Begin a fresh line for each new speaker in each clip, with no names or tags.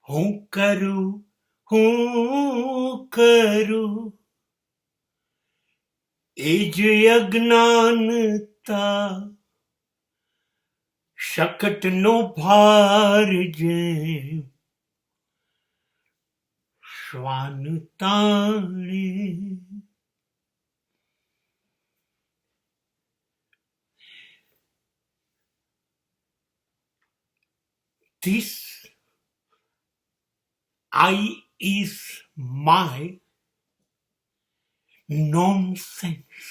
હું કરું એ જ અજ્ઞાનતા, શકટનો ભાર જેમ શ્વાન તાણે. This I is my nonsense.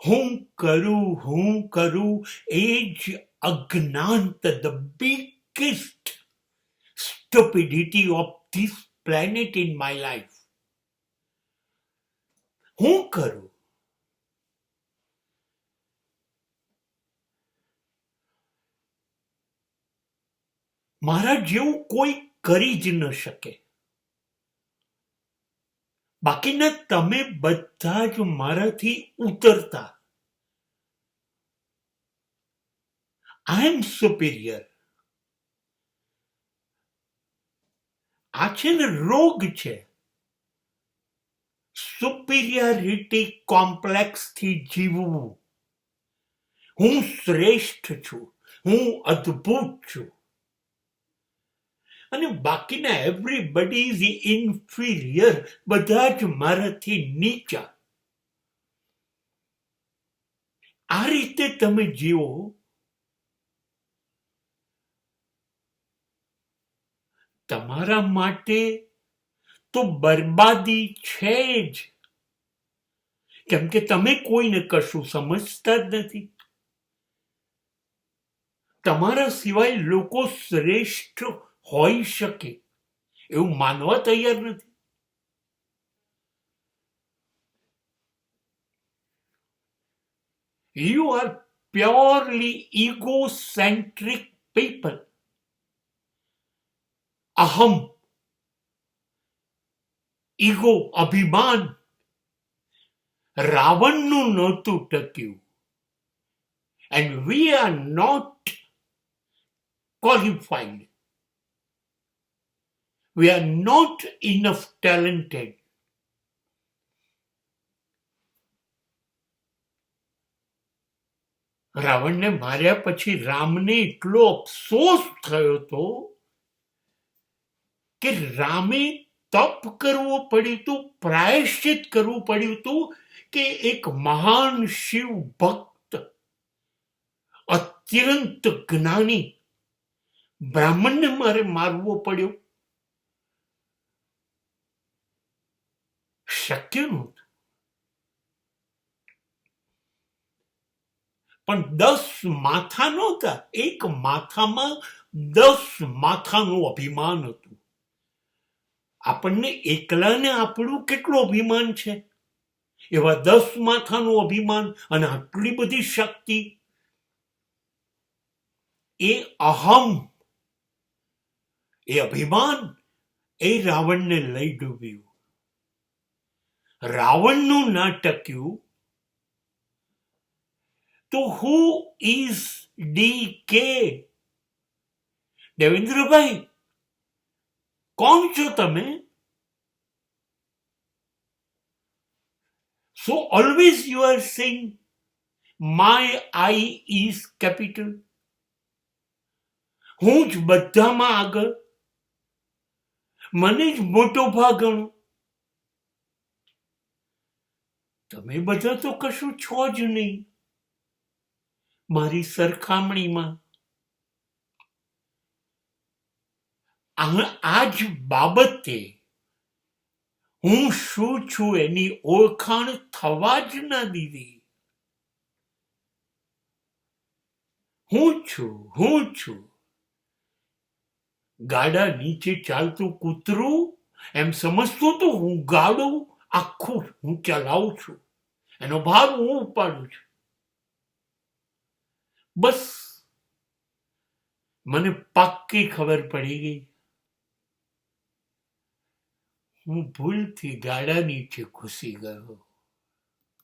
હું કરું એ જ અજ્ઞાનતા, the biggest stupidity of this planet in my life. હું કરું મારા જેવું કોઈ કરી જ ન શકે. બાકીના તમે બધા જ મારાથી ઉતરતા. આઈ એમ સુપિરિયર. આ છે ને રોગ છે. સુપિરિયરિટી કોમ્પ્લેક્સ થી જીવવું. હું શ્રેષ્ઠ છું, હું અદ્ભુત છું, અને બાકીના એવરીબડી ઇઝ ઇન્ફિરિયર, બધા જ મારાથી નીચા. આ રીતે તમે જીવો તમારા માટે તો બરબાદી છે જ, કેમ કે તમે કોઈને કશું સમજતા જ નથી. તમારા સિવાય લોકો શ્રેષ્ઠ હોઈ શકે એવું માનવા તૈયાર નથી. You are purely egocentric people. અહમ, ઈગો, અભિમાન રાવણનું નહોતું ટક્યું. And we are not qualified. We are not enough talented. રાવણને માર્યા પછી રામને એટલો અફસોસ થયો હતો કે રામે તપ કરવો પડ્યું હતું, પ્રાયશ્ચિત કરવું પડ્યું હતું કે એક મહાન શિવ ભક્ત, અત્યંત જ્ઞાની બ્રાહ્મણને મારે મારવો પડ્યો. શક્ય નહોતું. પણ 10 માથા નહોતા, એક માથામાં 10 માથાનું અભિમાન હતું. આપણને એકલાને આપણું કેટલું અભિમાન છે, એવા 10 માથાનું અભિમાન અને આટલી બધી શક્તિ. એ અહમ, એ અભિમાન, એ રાવણને લઈ ડૂબ્યું. રાવણનું ના ટક્યું તો હુ ઇઝ ડી.કે.? દેવેન્દ્રભાઈ, કોણ છો તમે? So always you are saying my I is capital. હું જ બધામાં આગળ, મને જ મોટો ભાગ ગણો. તમે બધા તો કશું છો જ નહીં મારી સરખામણીમાં. આ જ બાબતે હું શું છું એની ઓળખાણ થવા જ ના દીધી. હું છું ગાડા નીચે ચાલતું કૂતરું એમ સમજતું તો હું ગાડું આખું હું ચલાવું છું, એનો ભાર હું ઉપાડું છું. બસ મને પાક્કી ખબર પડી ગઈ, હું ભૂલથી ગાડા નીચે ઘૂસી ગયો.